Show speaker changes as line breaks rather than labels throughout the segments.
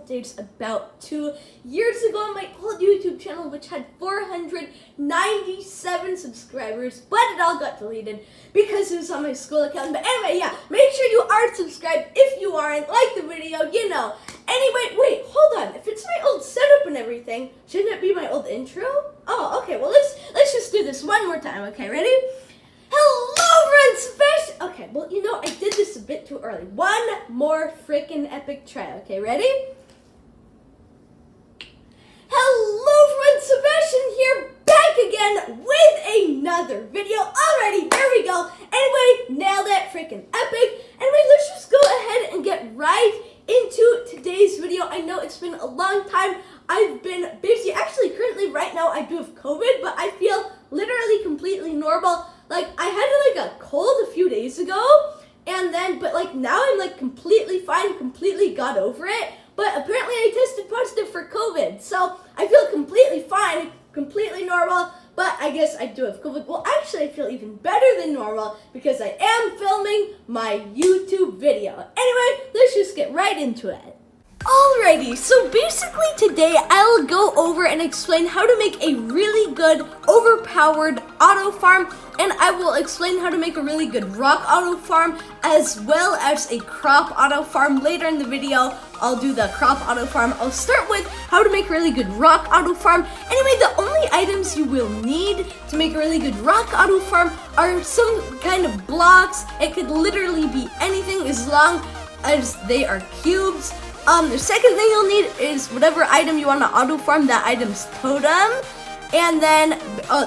updates about 2 years ago on my old YouTube channel, which had 497 subscribers, but it all got deleted because it was on my school account. But anyway, yeah, make sure you are subscribed. If you aren't, like the video, you know. Anyway, wait, hold on. If it's my old setup and everything, shouldn't it be my old intro? Oh, okay, well, let's just do this one more time, okay, ready? Hello, friends, special. Okay, well, you know, I did this a bit too early. One more freaking epic try, okay, ready? Hello, friends, Sebastian here, back again with another video. Alrighty, there we go. Anyway, nailed it, freaking epic. Anyway, let's just go ahead and get right into today's video. I know it's been a long time. I've been busy. Actually, currently, right now, I do have COVID, but I feel literally completely normal. Like, I had like a cold a few days ago, and then, but like now I'm like completely fine, completely got over it, but apparently I tested positive for COVID, so I feel completely fine, completely normal, but I guess I do have COVID. Well, actually I feel even better than normal because I am filming my YouTube video. Anyway, let's just get right into it. Alrighty, so basically today I'll go over and explain how to make a really good overpowered auto farm, and I will explain how to make a really good rock auto farm as well as a crop auto farm. Later in the video, I'll do the crop auto farm. I'll start with how to make a really good rock auto farm. Anyway, the only items you will need to make a really good rock auto farm are some kind of blocks. It could literally be anything as long as they are cubes. The second thing you'll need is whatever item you want to auto farm, that item's totem. And then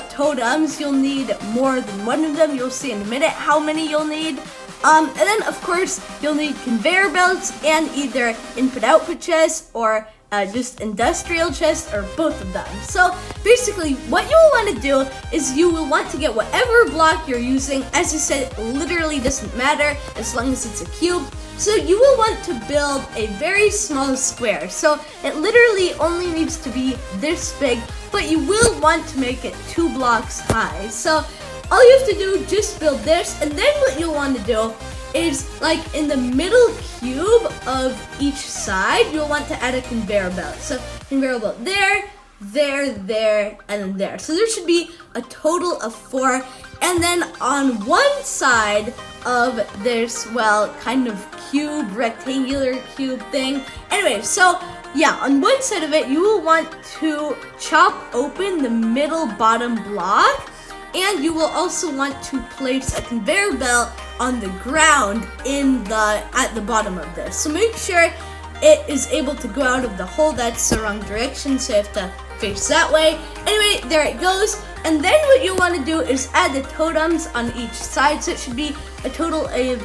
totems, you'll need more than one of them. You'll see in a minute how many you'll need. And then of course you'll need conveyor belts and either input-output chests or just industrial chests, or both of them. So basically what you'll want to do is you will want to get whatever block you're using. As I said, it literally doesn't matter as long as it's a cube. So you will want to build a very small square. So it literally only needs to be this big, but you will want to make it 2 blocks high. So all you have to do, just build this, and then what you'll want to do is, like, in the middle cube of each side, you'll want to add a conveyor belt. So conveyor belt there, there, there, and then there. So there should be a total of 4. And then on one side of this, well, kind of cube, rectangular cube thing. Anyway, so yeah, on one side of it, you will want to chop open the middle bottom block. And you will also want to place a conveyor belt on the ground at the bottom of this. So make sure it is able to go out of the hole. That's the wrong direction, so you have to face that way. Anyway, there it goes. And then what you want to do is add the totems on each side. So it should be a total of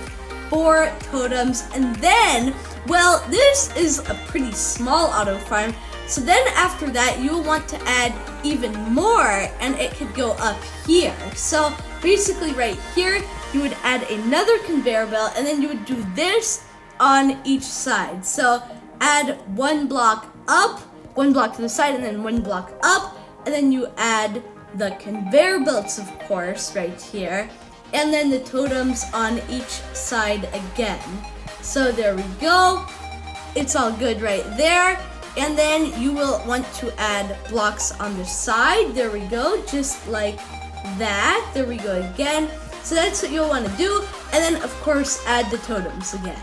4 totems. And then, well, this is a pretty small auto farm. So then after that, you'll want to add even more, and it could go up here. So basically right here, you would add another conveyor belt, and then you would do this on each side. So add 1 block up, 1 block to the side, and then 1 block up, and then you add the conveyor belts, of course, right here, and then the totems on each side again. So there we go. It's all good right there. And then you will want to add blocks on the side. There we go, just like that. There we go again. So that's what you'll want to do. And then, of course, add the totems again.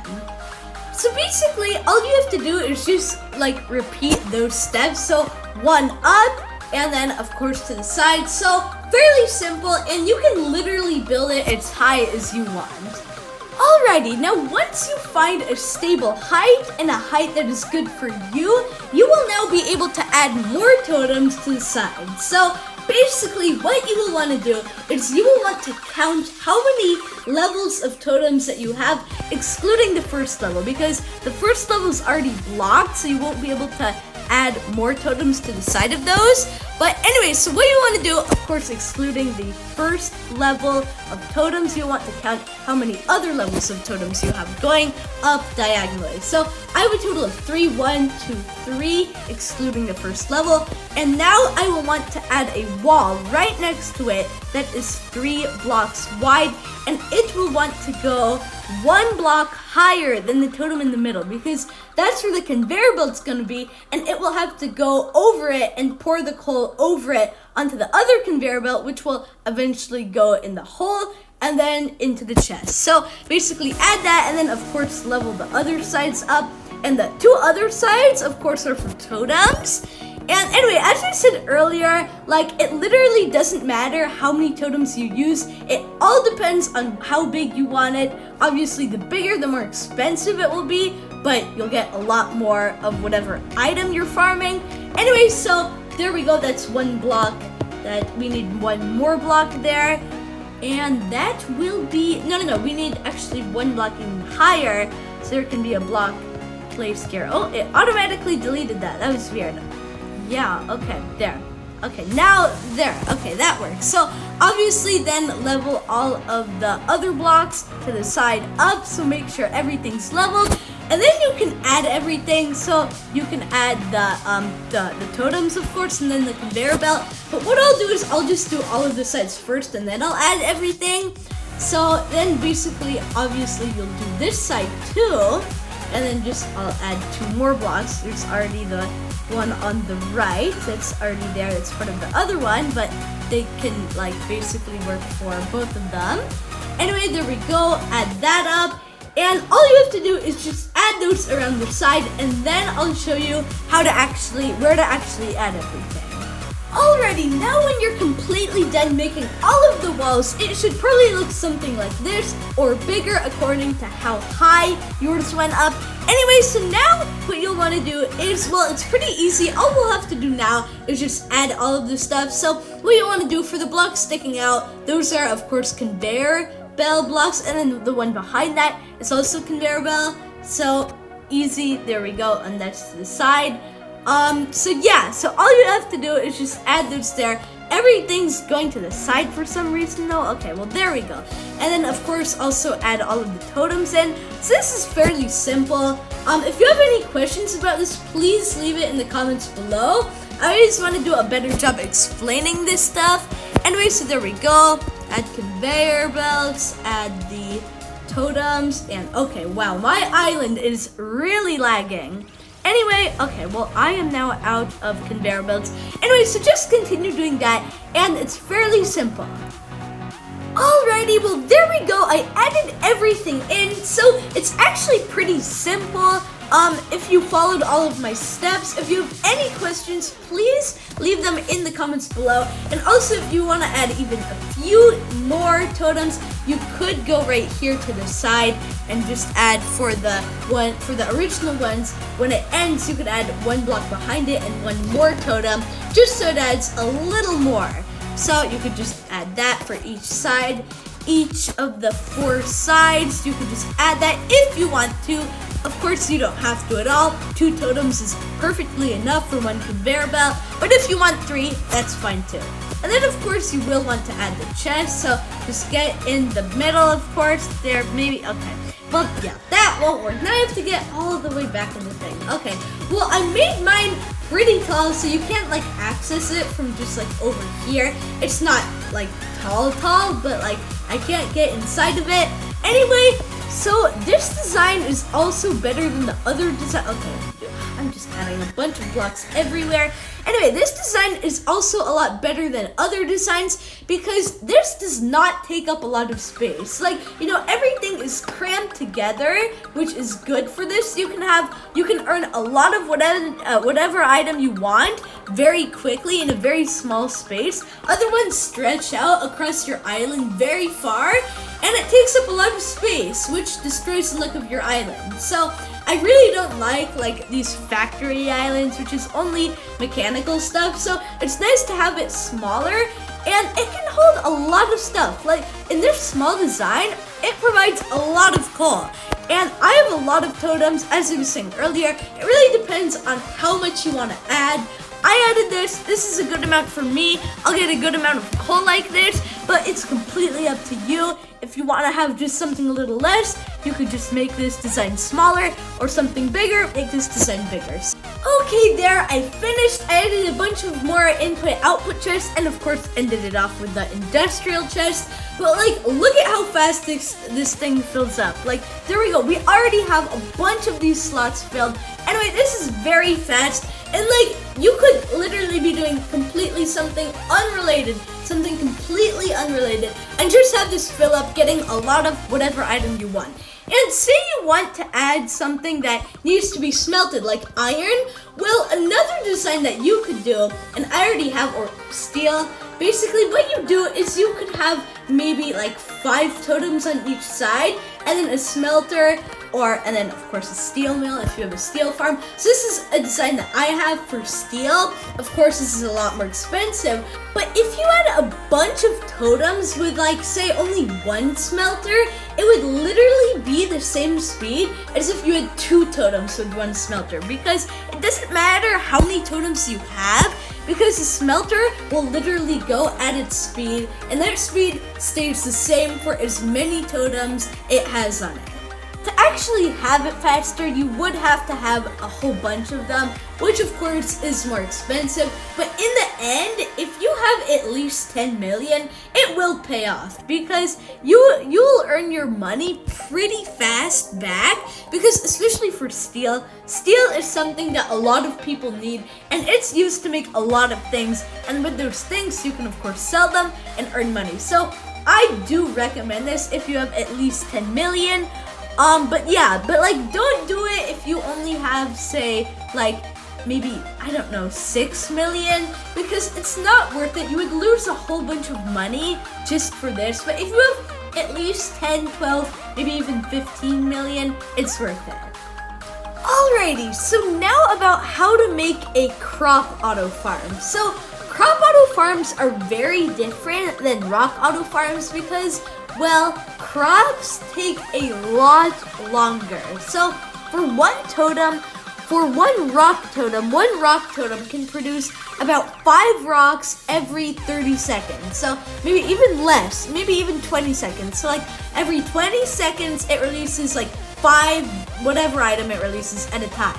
So basically, all you have to do is just like repeat those steps. So 1 up, and then of course to the side. So fairly simple, and you can literally build it as high as you want. Alrighty, now once you find a stable height and a height that is good for you, you will now be able to add more totems to the side. So basically what you will want to do is you will want to count how many levels of totems that you have, excluding the first level, because the first level is already blocked, so you won't be able to add more totems to the side of those. But anyway, so what you want to do, of course, excluding the first level of totems, you want to count how many other levels of totems you have going up diagonally. So I have a total of 3, 1, 2, 3, excluding the first level. And now I will want to add a wall right next to it that is 3 blocks wide, and it will want to go one block higher than the totem in the middle, because that's where the conveyor belt's gonna be, and it will have to go over it and pour the coal over it onto the other conveyor belt, which will eventually go in the hole and then into the chest. So basically add that, and then of course level the other sides up, and the two other sides of course are for totems. And anyway, as I said earlier, like, it literally doesn't matter how many totems you use. It all depends on how big you want it. Obviously, the bigger, the more expensive it will be, but you'll get a lot more of whatever item you're farming. Anyway, so there we go. That's one block. That we need one more block there. And that will be, no, we need actually one block even higher, so there can be a block placed here. Oh, it automatically deleted that. That was weird. Yeah, okay, there. Okay, now there. Okay, that works. So obviously then level all of the other blocks to the side up, so make sure everything's leveled. And then you can add everything. So you can add the totems, of course, and then the conveyor belt. But what I'll do is I'll just do all of the sides first, and then I'll add everything. So then basically, obviously, you'll do this side too. And then just I'll add two more blocks. There's already the one on the right that's already there. It's part of the other one, but they can like basically work for both of them. Anyway, there we go. Add that up. And all you have to do is just add those around the side, and then I'll show you where to actually add everything. Alrighty, now when you're completely done making all of the walls, it should probably look something like this, or bigger according to how high yours went up. Anyway, so now what you'll want to do is, well, it's pretty easy. All we'll have to do now is just add all of the stuff. So what you want to do for the blocks sticking out, those are of course conveyor belt blocks, and then the one behind that is also conveyor belt. So easy, there we go, and that's to the side. So yeah, so all you have to do is just add those there. Everything's going to the side for some reason though. Okay, well there we go. And then of course also add all of the totems in. So this is fairly simple. If you have any questions about this, please leave it in the comments below. I just want to do a better job explaining this stuff. Anyway, so there we go. Add conveyor belts, add the totems, and okay, wow, my island is really lagging. Anyway, okay, well, I am now out of conveyor belts. Anyway, so just continue doing that, and it's fairly simple. Alrighty, well, there we go. I added everything in, so it's actually pretty simple. If you followed all of my steps, if you have any questions, please leave them in the comments below. And also, if you want to add even a few more totems, you could go right here to the side and just add for the original ones. When it ends, you could add one block behind it and one more totem, just so it adds a little more. So you could just add that for each side. Each of the 4 sides, you could just add that if you want to. Of course, you don't have to at all. 2 totems is perfectly enough for 1 conveyor belt, but if you want 3, that's fine too. And then of course you will want to add the chest, so just get in the middle, of course, there, maybe, okay. Well, yeah, that won't work. Now I have to get all the way back in the thing. Okay, well, I made mine pretty tall, so you can't like access it from just like over here. It's not like tall, but like I can't get inside of it. Anyway, so this design is also better than the other design. Okay, I'm just adding a bunch of blocks everywhere. Anyway, this design is also a lot better than other designs because this does not take up a lot of space. Like, you know, everything is crammed together, which is good for this. You can earn a lot of whatever item you want very quickly in a very small space. Other ones stretch out across your island very far, and it takes up a lot of space, which destroys the look of your island. So I really don't like these factory islands, which is only mechanical stuff. So it's nice to have it smaller, and it can hold a lot of stuff. Like in this small design, it provides a lot of coal. And I have a lot of totems, as I was saying earlier. It really depends on how much you want to add. I added this. This is a good amount for me. I'll get a good amount of coal like this, but it's completely up to you. If you want to have just something a little less, you could just make this design smaller, or something bigger, make this design bigger. Okay, there, I finished. I added a bunch of more input-output chests, and of course ended it off with the industrial chest. But like, look at how fast this thing fills up. Like, there we go. We already have a bunch of these slots filled. Anyway, this is very fast, and like, you could literally be doing completely something unrelated, and just have this fill up, getting a lot of whatever item you want. And say you want to add something that needs to be smelted, like iron. Well, another design that you could do, and I already have, or steel, basically what you do is you could have maybe like 5 totems on each side, and then a smelter, and then of course a steel mill if you have a steel farm. So this is a design that I have for steel. Of course this is a lot more expensive, but if you had a bunch of totems with like say only 1 smelter, it would literally be the same speed as if you had 2 totems with 1 smelter, because it doesn't matter how many totems you have, because the smelter will literally go at its speed, and that speed stays the same for as many totems it has on it. To actually have it faster, you would have to have a whole bunch of them, which of course is more expensive, but in the end, if you have at least 10 million, it will pay off, because you'll earn your money pretty fast back, because especially for steel is something that a lot of people need, and it's used to make a lot of things, and with those things, you can of course sell them and earn money. So I do recommend this if you have at least 10 million. But like, don't do it if you only have, say, like, maybe, I don't know, 6 million, because it's not worth it. You would lose a whole bunch of money just for this, but if you have at least 10, 12, maybe even 15 million, it's worth it. Alrighty, so now about how to make a crop auto farm. So, crop auto farms are very different than rock auto farms because, well, crops take a lot longer. So for one rock totem can produce about 5 rocks every 30 seconds. So maybe even less, maybe even 20 seconds. So like every 20 seconds it releases like 5 whatever item it releases at a time.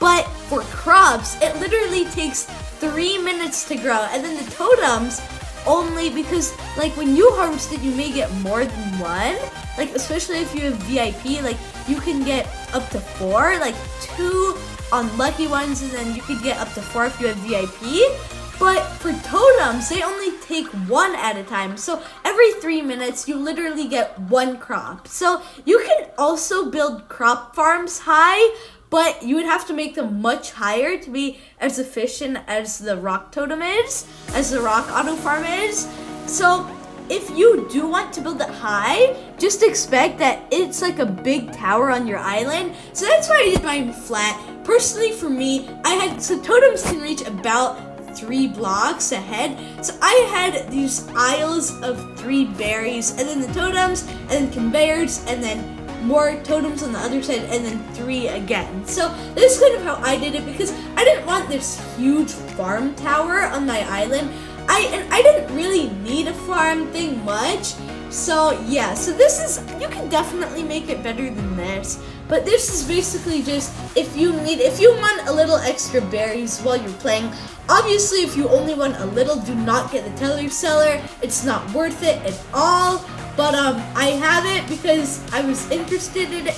But for crops, it literally takes 3 minutes to grow, and then the totems only, because like when you harvest it, you may get more than 1, like especially if you have VIP, like you can get up to 4, like 2 on lucky ones, and then you could get up to 4 if you have VIP. But for totems, they only take 1 at a time, so every 3 minutes you literally get 1 crop. So you can also build crop farms high, but you would have to make them much higher to be as efficient as the rock totem is, as the rock auto farm is. So if you do want to build it high, just expect that it's like a big tower on your island. So that's why I did mine flat. Personally for me, so totems can reach about 3 blocks ahead. So I had these aisles of 3 berries, and then the totems, and then conveyors, and then more totems on the other side, and then 3 again. So this is kind of how I did it, because I didn't want this huge farm tower on my island. I didn't really need a farm thing much. So yeah, so this is, you can definitely make it better than this. But this is basically just if you want a little extra berries while you're playing. Obviously, if you only want a little, do not get the teller seller. It's not worth it at all. But I have it because I was interested at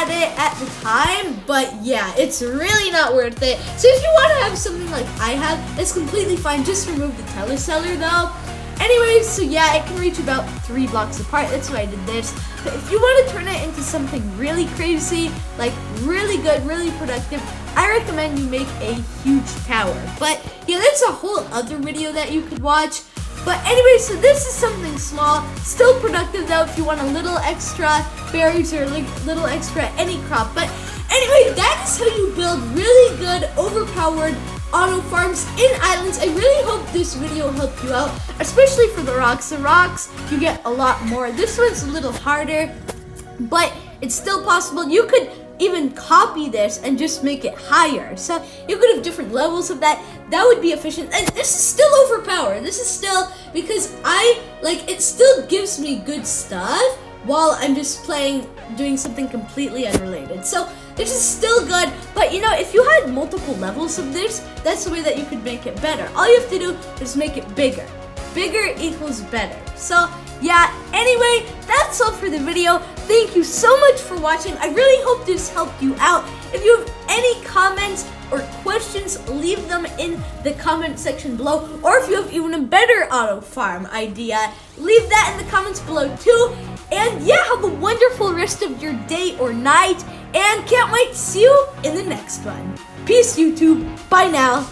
it at the time. But yeah, it's really not worth it. So if you want to have something like I have, it's completely fine. Just remove the teller seller though. Anyways, so yeah, it can reach about 3 blocks apart. That's why I did this. But if you want to turn it into something really crazy, like really good, really productive, I recommend you make a huge tower. But yeah, that's a whole other video that you could watch. But anyway, so this is something small, still productive though if you want a little extra berries or a little extra any crop. But anyway, that is how you build really good, overpowered auto farms in islands. I really hope this video helped you out, especially for the rocks. The rocks, you get a lot more. This one's a little harder, but it's still possible. You could even copy this and just make it higher. So you could have different levels of that. That would be efficient. And this is still overpowered. This is still, because it still gives me good stuff while I'm just doing something completely unrelated. So This is still good, but you know, if you had multiple levels of this, that's the way that you could make it better. All you have to do is make it bigger. Bigger equals better. So yeah, anyway, that's all for the video. Thank you so much for watching. I really hope this helped you out. If you have any comments or questions, leave them in the comment section below. Or if you have even a better auto farm idea, leave that in the comments below too. And yeah, have a wonderful rest of your day or night. And can't wait to see you in the next one. Peace, YouTube. Bye now.